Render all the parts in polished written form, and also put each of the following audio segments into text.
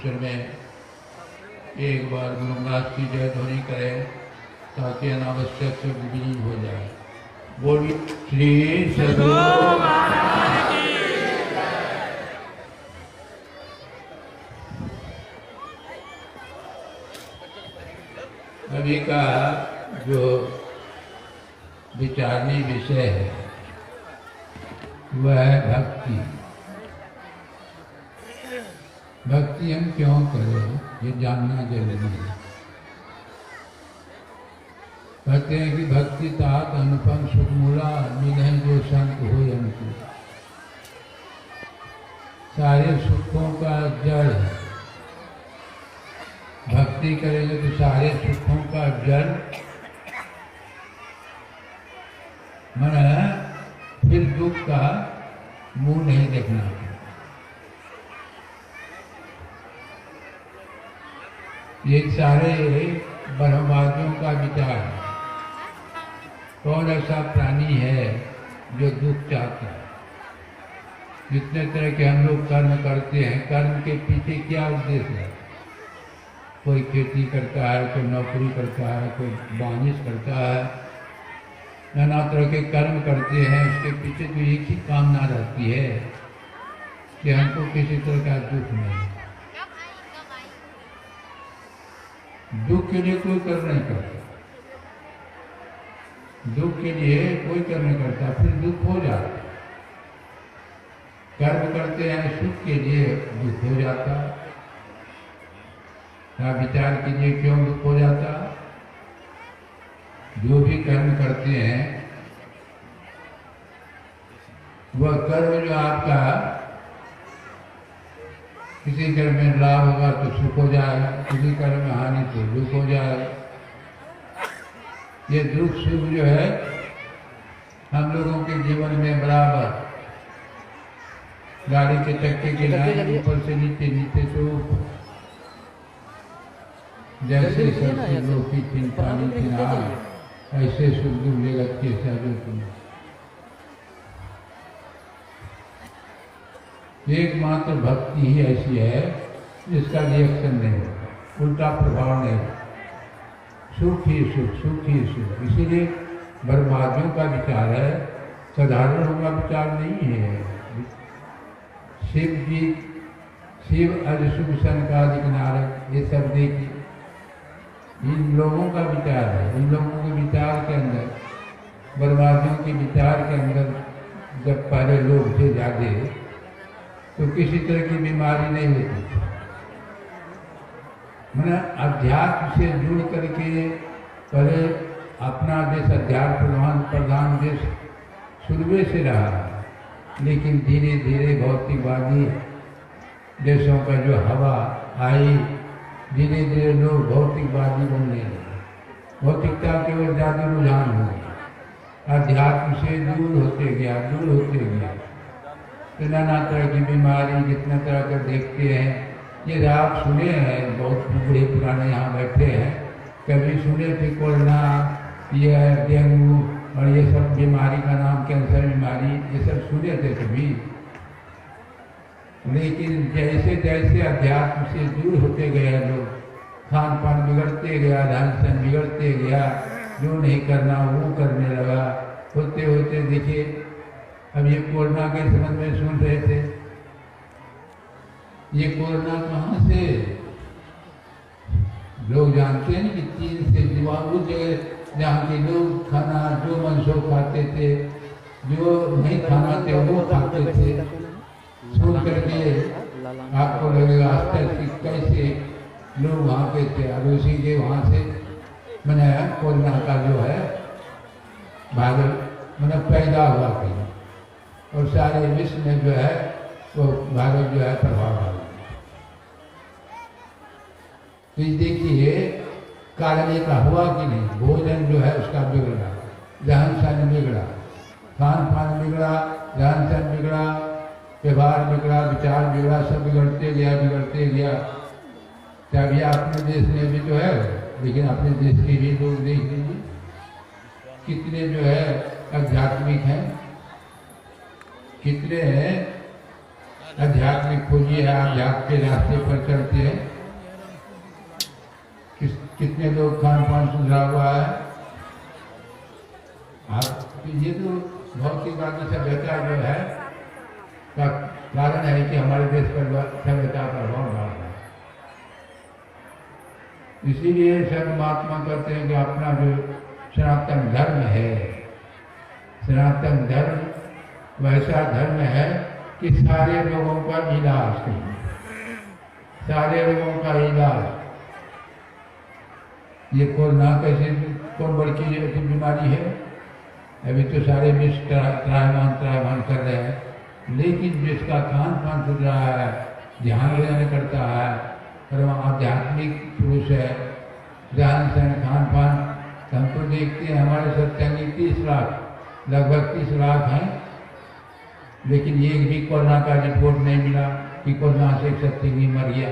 परिसर में एक बार गुरु महाराज की जय ध्वनि करें ताकि अनावश्यक से विलीन हो जाए। बोलिए श्री सद्गुरु महाराज की। अभी का जो विचारणीय विषय है वह है भक्ति। भक्ति हम क्यों करें ये जानना जरूरी है। कहते हैं कि भक्ति तात अनुपम सुखमूला मिलह जो संत हो हमको। सारे सुखों का जड़ भक्ति करेंगे तो सारे सुखों का जड़ मन फिर दुख का मुंह नहीं देखना। ये सारे ब्रह्मवादियों का विचार है। कौन ऐसा प्राणी है जो दुख चाहता है? जितने तरह के हम लोग कर्म करते हैं, कर्म के पीछे क्या उद्देश्य है? कोई खेती करता है, कोई नौकरी करता है, कोई बानिश करता है, नाना तरह के कर्म करते हैं। उसके पीछे तो एक ही कामना रहती है कि हमको किसी तरह का दुख नहीं। दुख के लिए कोई कर्म नहीं करता, दुख के लिए कोई कर्म नहीं करता, फिर दुख हो जाता। कर्म करते हैं सुख के लिए, दुख हो जाता। या विचार कीजिए क्यों दुख हो जाता? जो भी कर्म करते हैं वह कर्म जो आपका किसी कर्म में लाभ होगा तो सुख हो जाएगा, किसी कर्म में हानि तो दुख हो जाएगा। ये दुख सुख जो है हम लोगों के जीवन में बराबर गाड़ी के चक्के के लाइन ऊपर से नीचे, नीचे से ऊपर, जैसे सबसे लोग की चिंतानी किनार ऐसे सुख दुख जगत के साधु। एकमात्र भक्ति ही ऐसी है जिसका रिएक्शन नहीं होता, उल्टा प्रभाव नहीं होता। सुख ही सुख, सुख ही सुख। इसीलिए ब्रह्मवादियों का विचार है, साधारणों का विचार नहीं है। शिव जी, शिव अज शुभ सनकादिक नारक, ये सब देखिए इन लोगों का विचार है। इन लोगों के विचार के अंदर, ब्रह्मवादियों के विचार के अंदर जब पहले लोग थे जागे तो किसी तरह की बीमारी नहीं होती थी। मैंने अध्यात्म से जुड़ करके पहले अपना देश अध्यात्म प्रधान देश शुरू से रहा, लेकिन धीरे धीरे भौतिकवादी देशों का जो हवा आई, धीरे धीरे लोग भौतिकवादी बनने लगे। भौतिकता की ओर ज़्यादा रुझान हो गया, अध्यात्म से दूर होते गया, दूर होते गया। तो नाना तरह की बीमारी जितना तरह का देखते हैं, ये आप सुने हैं, बहुत बूढ़े पुराने यहाँ बैठे हैं, कभी सुने थे कोरोना, ये डेंगू और ये सब बीमारी का नाम कैंसर बीमारी, ये सब सुने थे कभी? लेकिन जैसे जैसे अध्यात्म से दूर होते गए लोग, खान पान बिगड़ते गया, ध्यान सन बिगड़ते गया, जो नहीं करना वो करने लगा। होते होते देखिए अब ये कोरोना के संबंध में सुन रहे थे, ये कोरोना कहाँ से? लोग जानते हैं कि चीन से, उस जगह जहाँ के लोग खाना जो मन सो खाते थे, जो नहीं खाना थे वो खाते थे। सुन करके आपको लगेगा आश्चर्य कैसे लोग वहाँ पे थे। अब उसी के वहाँ से मैंने कोरोना का जो है वायरस मैंने पैदा हुआ कहीं, और सारे विश्व में जो है वो वायरस जो है प्रभाव आ गया। तो देखिए कारण का हुआ कि नहीं, भोजन जो है उसका बिगड़ा, रहन सहन बिगड़ा, खान पान बिगड़ा, रहन सहन बिगड़ा, व्यवहार बिगड़ा, विचार बिगड़ा, सब बिगड़ते गया, बिगड़ते गया। तभी अपने देश में भी जो है, लेकिन अपने देश के भी लोग देख लीजिए कितने जो है आध्यात्मिक हैं, कितने हैं आध्यात्मिक खोजिए, आध्यात्म के रास्ते पर चलते हैं। कितने लोग खान पान सुधरा हुआ है। आप ये तो भौतिकवादी सभ्यता जो है का कारण है कि हमारे देश पर सभ्यता का प्रभाव डाल रहा है। इसीलिए सब महात्मा कहते हैं कि अपना जो सनातन धर्म है, सनातन धर्म वैसा धर्म है कि सारे लोगों का इलाज है, सारे लोगों का इलाज। ये कोरोना कैसे कौन बड़ी बीमारी है, अभी तो सारे विश्व त्रायमान कर रहे हैं, लेकिन जिसका खान पान सुध रहा है, ध्यान वगैरह करता है, परम आध्यात्मिक पुरुष है, ध्यान से खान पान, हम तो देखते हैं हमारे सत्संगी 30 लाख, लगभग 30 लाख हैं, लेकिन एक भी कोरोना का रिपोर्ट नहीं मिला कि कोरोना से सत्संगी मर गया।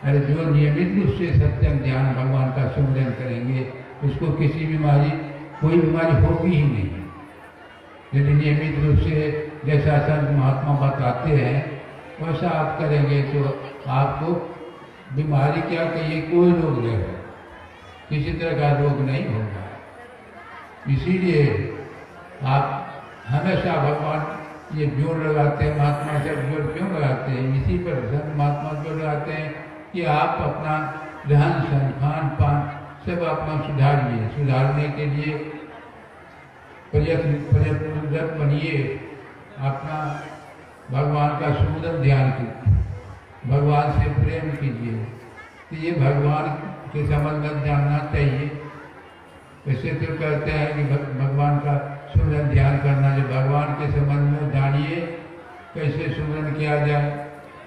अरे जो नियमित रूप से सत्संग ध्यान भगवान का सुमिरन करेंगे उसको किसी बीमारी, कोई बीमारी होगी ही नहीं। यदि नियमित रूप से जैसा संत महात्मा बताते हैं वैसा आप करेंगे तो आपको बीमारी क्या कहिए, कोई रोग नहीं होगा, किसी तरह का रोग नहीं होगा। इसीलिए आप हमेशा भगवान ये जोड़ लगाते हैं, महात्मा से जोड़ क्यों लगाते हैं, इसी पर संत महात्मा जोड़ लगाते हैं कि आप अपना रहन सहन खान पान सब अपना सुधारिए। सुधारने के लिए प्रयत्न बनिए, अपना भगवान का सुंदर ध्यान कीजिए, भगवान से प्रेम कीजिए। तो ये भगवान के संबंध में जानना चाहिए। वैसे तो कहते हैं कि भगवान का सुमिरन ध्यान करना, जो भगवान के संबंध में जानिए कैसे सुमिरन किया जाए,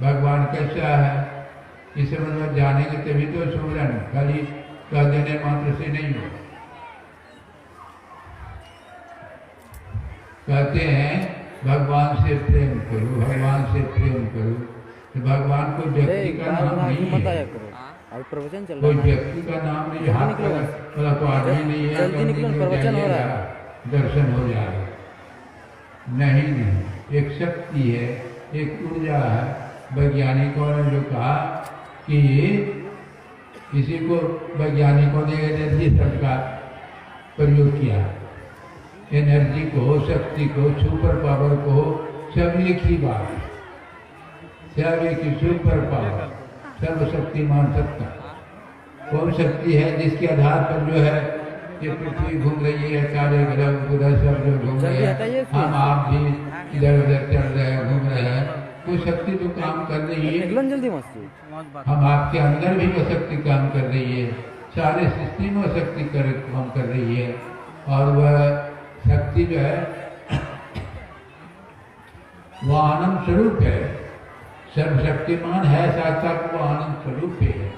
भगवान कैसा है, इस संबंध में जानेंगे तभी तो सुमिरन खाली कह देने मात्र से नहीं हो। कहते हैं भगवान से प्रेम करो, भगवान से प्रेम करो। तो भगवान कोई व्यक्ति का नाम नहीं है, कोई व्यक्ति का नाम नहीं, हाथ वाला तो आदमी नहीं है दर्शन हो जाएगा। नहीं नहीं, एक शक्ति है, एक ऊर्जा है। वैज्ञानिकों ने जो कहा कि किसी को वैज्ञानिकों ने एनर्जी शब्द का प्रयोग किया, एनर्जी को, शक्ति को, सुपर पावर को, सब एक ही बात है, सब एक ही सुपर पावर, सर्वशक्तिमान सत्ता। कौन शक्ति है जिसके आधार पर जो है ये पृथ्वी घूम रही है, सारे ग्रह उधर सब जो घूम रहे हैं, हम आप भी इधर उधर चल रहे हैं, घूम रहे हैं, तो शक्ति तो काम कर रही है। जल्दी हम आपके अंदर भी वो शक्ति काम कर रही है, सारे सृष्टि में शक्ति काम कर रही है। और वह शक्ति जो है वो आनंद स्वरूप है, सर्वशक्तिमान है, साक्षात वो आनंद स्वरूप है।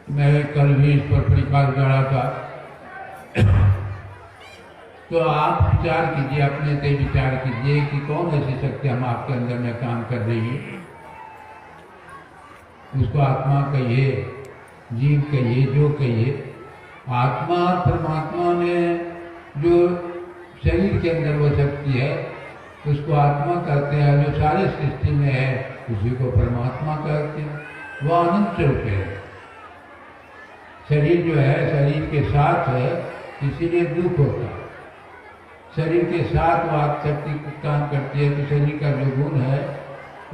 मैं कल भी इस पर परिपाल कर रहा था। तो आप विचार कीजिए, अपने से विचार कीजिए कि कौन ऐसी शक्ति हम आपके अंदर में काम कर रही है। उसको आत्मा कहिए, जीव कहिए, जो कहिए। आत्मा और परमात्मा में जो शरीर के अंदर वो शक्ति है उसको आत्मा कहते हैं, जो सारे सृष्टि में है उसी को परमात्मा कहते हैं। वो आनंद स्वरूप है। शरीर जो है शरीर के साथ है, इसीलिए दुख होता है। शरीर के साथ वो शक्ति काम करती है तो शरीर का जो गुण है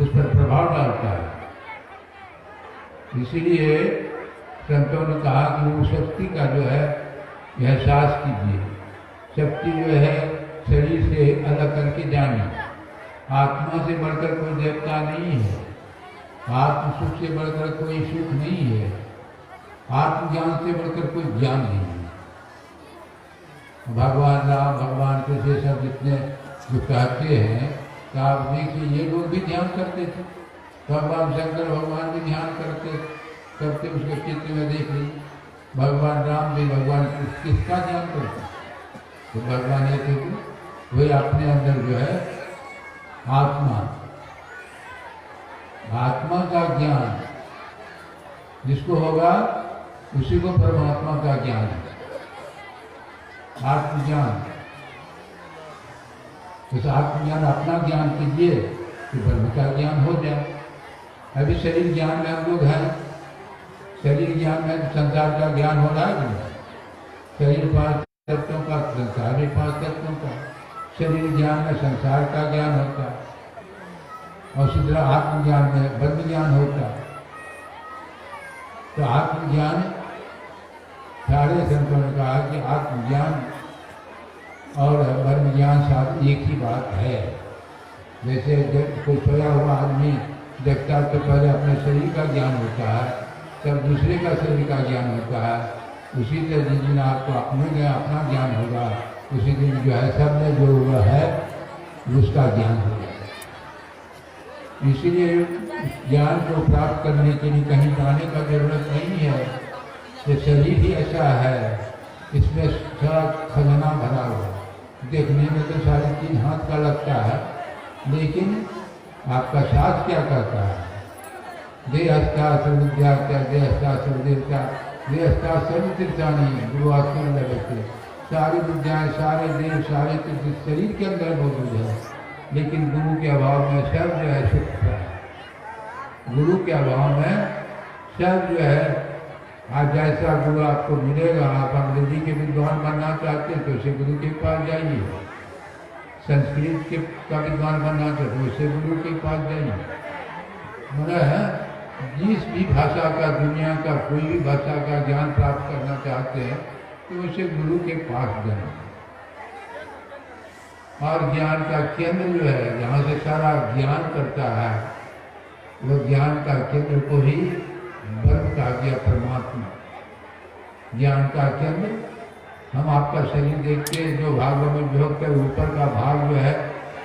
उस पर प्रभाव डालता है। इसीलिए संतों ने कहा कि वो शक्ति का जो है एहसास कीजिए। शक्ति जो है शरीर से अलग करके जानिए। आत्मा से बढ़कर कोई देवता नहीं है, आत्म सुख से बढ़कर कोई सुख नहीं है, आत्मज्ञान से बढ़कर कोई ज्ञान नहीं है। भगवान राम, भगवान कृष्ण सब जितने जो कहते हैं तो आप देखिए ये लोग भी ध्यान करते थे। भगवान शंकर भगवान भी ध्यान करते उसके चित्र में देख लीजिए। भगवान राम भी, भगवान किसका ध्यान करते? तो भगवान ये तो वही अपने अंदर जो है आत्मा, आत्मा का ज्ञान जिसको होगा उसी को परमात्मा का ज्ञान है, आत्मज्ञान। तो आत्मज्ञान अपना ज्ञान कीजिए तो ब्रह्म का ज्ञान हो जाए। अभी शरीर ज्ञान में हम लोग हैं, शरीर ज्ञान में संसार का ज्ञान हो रहा है कि नहीं? शरीर 5 तत्वों का, संसार भी 5 तत्वों का। शरीर ज्ञान में संसार का ज्ञान होता है और उसी तरह आत्मज्ञान में ब्रह्म ज्ञान होता है। तो आत्मज्ञान, सारे संतों ने कहा कि आत्मज्ञान और ब्रह्म ज्ञान साथ एक ही बात है। जैसे कोई सोया हुआ आदमी देखता है तो पहले अपने शरीर का ज्ञान होता है, तब दूसरे का शरीर का ज्ञान होता है। उसी तरह जिस दिन आपको अपना ज्ञान होगा उसी दिन जो है सब में जो हुआ है उसका ज्ञान होगा। इसीलिए ज्ञान को प्राप्त करने के लिए कहीं जाने का जरूरत नहीं है। ये शरीर ही ऐसा है, इसमें सारा खजाना भरा हुआ। देखने में तो 3.5 हाथ का लगता है, लेकिन आपका साथ क्या करता है? देहस्तास्त्र विद्या, देहस्तास्त्र देवता, देहस्तास्त्र तीर्थानी गुरुआत्मा लगते। सारी विद्याएं, सारे देव, सारे तीर्थ शरीर के अंदर मौजूद है, लेकिन गुरु के अभाव में सब जो है सुख है। गुरु के अभाव में सब जो है, आज जैसा गुरु आपको मिलेगा, आप अंग्रेजी के विद्वान बनना चाहते हैं तो उसे गुरु के पास जाइए, संस्कृत के का विद्वान बनना चाहते तो उसे गुरु के पास जाइए। मतलब जिस भी भाषा का, दुनिया का कोई भी भाषा का ज्ञान प्राप्त करना चाहते हैं तो उसे गुरु के पास जाए। और ज्ञान का केंद्र जो है, जहाँ से सारा ज्ञान करता है, वो ज्ञान का केंद्र को ही ब्रह्म कहा गया, परमात्मा। ज्ञान का केंद्र, हम आपका शरीर देख के जो भाग में विभक्त है, ऊपर का भाग जो है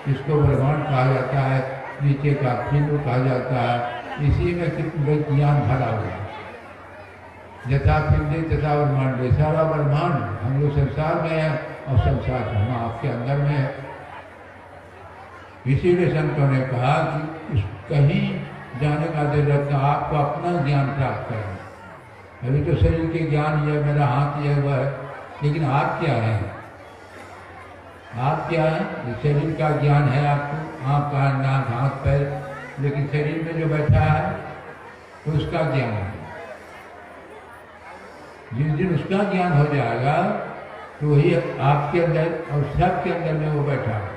इसको ब्रह्मांड कहा जाता है, नीचे का पिंड कहा जाता है। इसी में कितना ज्ञान भरा हुआ है। यथा पिंडे तथा ब्रह्मांडे, सारा ब्रह्मांड हम लोग संसार में है और संसार हम आपके अंदर में है। इसीलिए संतों ने कहा कि कहीं जाने का जरूरत नहीं, आपको अपना ज्ञान प्राप्त करना। अभी तो शरीर के ज्ञान ये मेरा हाथ ये हुआ है, लेकिन आप क्या हैं? आप क्या हैं? शरीर का ज्ञान है आपको, आँख कान नाक हाथ पैर, लेकिन शरीर में जो बैठा है तो उसका ज्ञान है। जिस दिन उसका ज्ञान हो जाएगा तो वही आपके अंदर और सबके अंदर में वो बैठा है,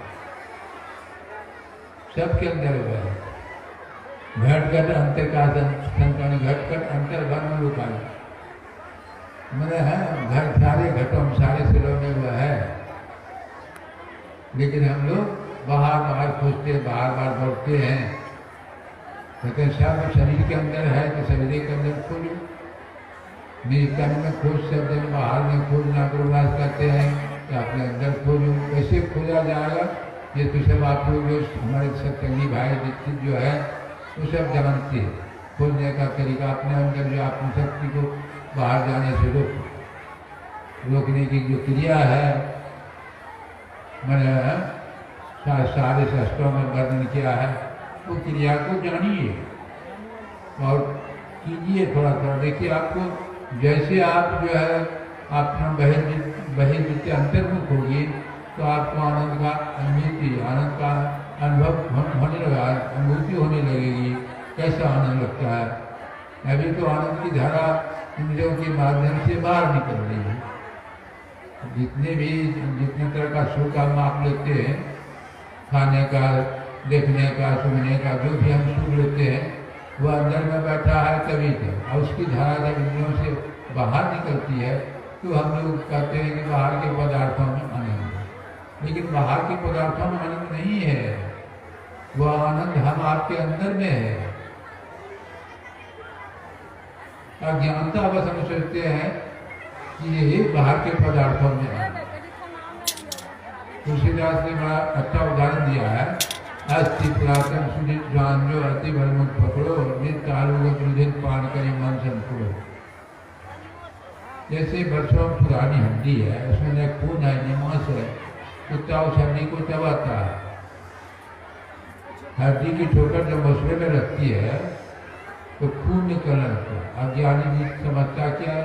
सबके अंदर हुआ है। घट अंतर का संतान, घट अंतर घर में लुका है। घर सारे घटों में, सारे सिरों में हुआ है, लेकिन हम लोग बाहर खोजते, बाहर दौड़ते हैं। कहते सब शरीर के अंदर है तो शरीर के अंदर खोजो। निरीक्षण में खोज शब्द में, बाहर में खोजना प्रयास करते हैं कि अपने अंदर खोजो। कैसे खोजा जाएगा ये तो सब आप लोग जो हमारे सत्संगी भाई दीक्षित जो है वो सब जानते हैं। खोजने का तरीका अपने अंदर जो आत्मशक्ति को बाहर जाने से रोकने की जो क्रिया है, मैंने सारे शास्त्रों में वर्णन किया है, वो क्रिया को जानिए और कीजिए थोड़ा थोड़ा। देखिए आपको जैसे आप जो है अपना बहिर्वित्त अंतर्मुख होगी तो आपको आनंद का आनंद का अनुभव होने लगा, अनुभूति होने लगेगी। कैसा आनंद लगता है। अभी तो आनंद की धारा इंद्रियों के माध्यम से बाहर निकल रही है। जितने तरह का सुख हम आप लेते हैं, खाने का, देखने का, सुनने का, जो भी हम सुख लेते हैं वो अंदर में बैठा है तभी तक। और उसकी धारा जब इंद्रियों से बाहर निकलती है तो हम लोग कहते हैं कि बाहर के पदार्थों में आनंद है, लेकिन बाहर के पदार्थों में आनंद नहीं है। वह आनंद हम आपके अंदर में है। अज्ञानता बस हम सोचते हैं कि ये बाहर के पदार्थों में है। तुलसीदास ने बड़ा अच्छा उदाहरण दिया है। अस्थि पुरातन सुजित जान जो अति बलमुख पकड़ो, नित्य आलूगत रुधिर पान करी मन संतुड़ो। जैसे वर्षों पुरानी हड्डी है, उसमें न खून है न मांस है, कुत्ता उस हड्डी को चबाता है। हड्डी की ठोकर जब मसले में लगती है तो खून निकलने लगता है। अज्ञानी जी समझता क्या है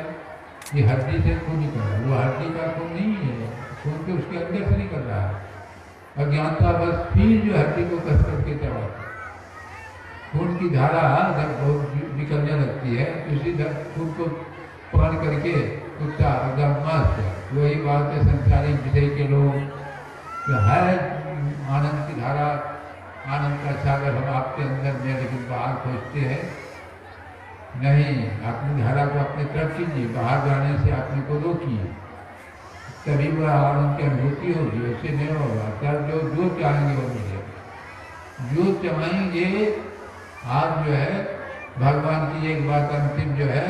कि हड्डी से खून निकल रहा है, वो हड्डी का खून नहीं है, खून तो उसके अंदर से निकल रहा है। अज्ञानता बस फिर जो हड्डी को कस करके चढ़ाता। खून की धारा जब बहुत निकलने लगती है तो उसी खून को पकड़ करके कुत्ता एकदम मस्त है। वही बात है संसारिक विषय के लोग जो है आनंद की धारा, आनंद का सागर हम आपके अंदर में, लेकिन बाहर खोजते हैं नहीं। अपनी धारा को अपने तरफ कीजिए, बाहर जाने से अपने को रोकिए, तभी वह आनंद की अनुभूति होगी। वैसे नहीं होगा तब जो चाहेंगे वो मिलेगा। जो चाहेंगे आप जो है भगवान की एक बात अंतिम जो है,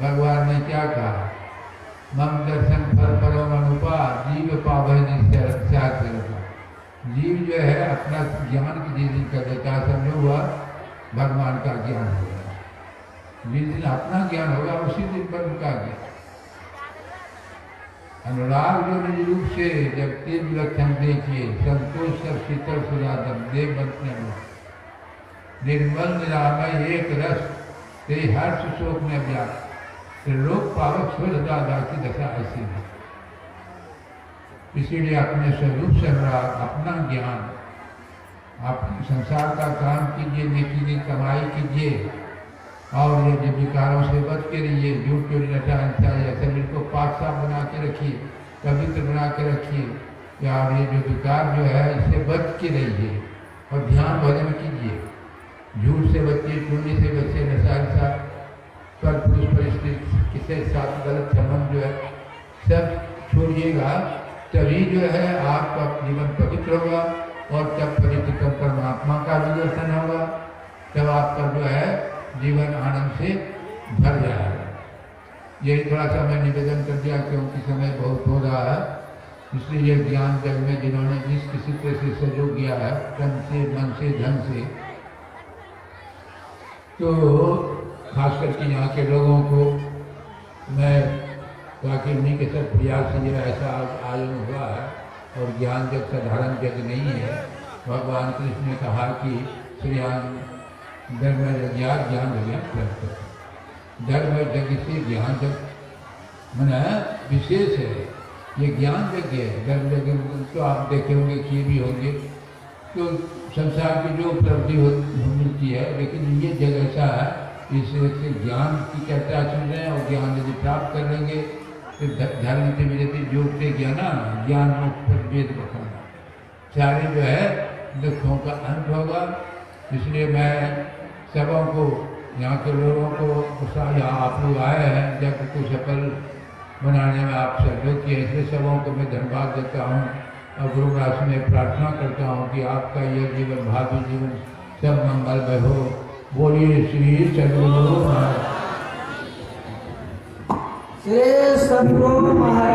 भगवान ने क्या कहा, मम दर्शन फल परम अनुपा जीव पावै निश्चय। जीव जो है अपना ज्ञान की जिस दिन कर देता है, समझो हुआ भगवान का ज्ञान होगा। जिस दिन अपना ज्ञान होगा उसी दिन पर उनका ज्ञान। अनुराग जो निज रूप से जब तीन लक्षण देखिए, संतोष सब शीतल सुरादम देव बंतने निर्मल निरामय एक रस ते हर्ष शोक में व्याप्त लोक पावक स्वर्ग दादा की दशा ऐसी है। इसीलिए अपने स्वरूप से अपना ज्ञान, अपने संसार का काम कीजिए, नेकी की कमाई कीजिए और ये जो विकारों से बच के रहिए। झूठ चोरी नशा हिंसा या शरीर को पाक साफ बना के रखिए, पवित्र बना के रखिए। या ये जो विकार जो है इससे बच के रहिए और ध्यान भजन कीजिए। झूठ से बचिए, चोरी से बचिए, नशा हिंसा पर पुरुष परिस्थिति किसी साथ गलत संबंध जो है सब छोड़िएगा। तभी जो है आपका जीवन पवित्र होगा और तब पवित्र परमात्मा का भी दर्शन होगा। तब आपका जो है जीवन आनंद से भर जाएगा। यही थोड़ा सा मैं निवेदन कर दिया क्योंकि समय बहुत हो रहा है। इसलिए ज्ञान जग में जिन्होंने जिस किसी तरह से सहयोग किया है, तन से, मन से, धन से, तो खास करके यहाँ के लोगों को मैं ताकि उन्हीं के सब प्रयास से ऐसा आयोजन हुआ है। और ज्ञान जग साधारण जग नहीं है। भगवान कृष्ण ने कहा कि श्रीयान धर्म ज्ञान ज्ञान हो गया, धर्म जग से ज्ञान जग मैंने विशेष है। ये ज्ञान यज्ञ है। धर्म यज्ञ तो आप देखे होंगे, किए भी होंगे, तो संसार की जो उपलब्धि मिलती है, लेकिन ये जग ऐसा है इससे ज्ञान की चर्चा सुन रहे हैं और ज्ञान यदि प्राप्त कर लेंगे तो धर्म से मिलती जोड़ते ज्ञान वेद बखाना सारे जो है दुखों का अंत होगा। इसलिए मैं सबों को, यहाँ के लोगों को, यहाँ आप लोग आए हैं जग को सफल बनाने में आप सहयोग किए, इसलिए सबों को मैं धन्यवाद देता हूँ। और गुरु राशि में प्रार्थना करता हूँ कि आपका यह जीवन, भावी जीवन सब मंगलमय हो। बोलिए श्री सद्गुरु महाराज। श्री सद्गुरु महाराज।